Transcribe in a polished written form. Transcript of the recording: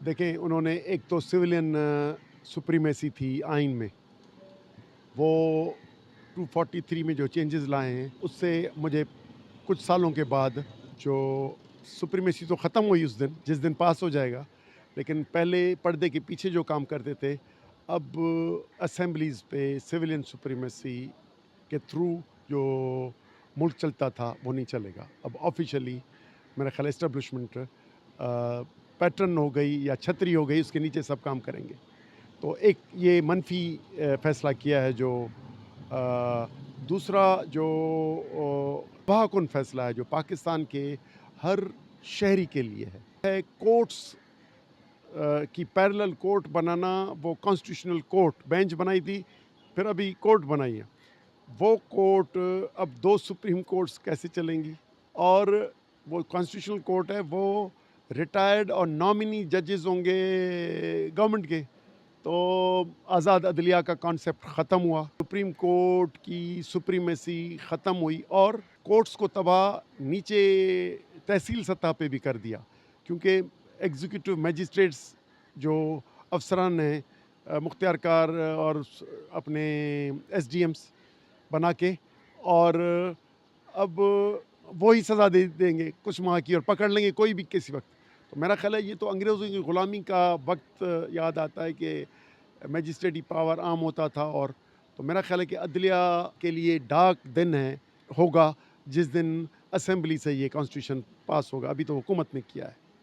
देखें, उन्होंने एक तो सिविलियन सुप्रीमेसी थी आइन में, वो 243 में जो चेंजेस लाए हैं, उससे मुझे कुछ सालों के बाद जो सुप्रीमेसी तो ख़त्म हुई उस दिन, जिस दिन पास हो जाएगा, लेकिन पहले पर्दे के पीछे जो काम करते थे, अब असेंबलीज़ पे सिविलियन सुप्रीमेसी के थ्रू जो मुल्क चलता था, वो नहीं चलेगा। अब ऑफ़िशियली मेरा ख़्याल है एस्टेब्लिशमेंट पैटर्न हो गई या छतरी हो गई, उसके नीचे सब काम करेंगे। तो एक ये मनफ़ी फ़ैसला किया है जो दूसरा जो तबाहकुन फ़ैसला है जो पाकिस्तान के हर शहरी के लिए है कोर्ट्स की पैरेलल कोर्ट बनाना, वो कॉन्स्टिट्यूशनल कोर्ट बेंच बनाई थी, फिर अभी कोर्ट बनाई है। वो कोर्ट अब 2 सुप्रीम कोर्ट्स कैसे चलेंगी? और वो कॉन्स्टिट्यूशनल कोर्ट है, वो रिटायर्ड और नॉमिनी जजेस होंगे गवर्नमेंट के। तो आज़ाद अदलिया का कॉन्सेप्ट ख़त्म हुआ, सुप्रीम कोर्ट की सुप्रीमेसी ख़त्म हुई और कोर्ट्स को तबाह नीचे तहसील सतह पे भी कर दिया, क्योंकि एग्जीक्यूटिव मजिस्ट्रेट्स जो अफसरान हैं मुख्तियार कार और अपने एसडीएम्स बना के, और अब वो ही सज़ा दे देंगे कुछ माह की और पकड़ लेंगे कोई भी किसी वक्त। तो मेरा ख्याल है ये तो अंग्रेज़ों की ग़ुलामी का वक्त याद आता है कि मैजिस्ट्रेटी पावर आम होता था। और तो मेरा ख्याल है कि अदलिया के लिए डार्क दिन है होगा जिस दिन असेंबली से ये कॉन्स्टिट्यूशन पास होगा। अभी तो हुकूमत ने किया है।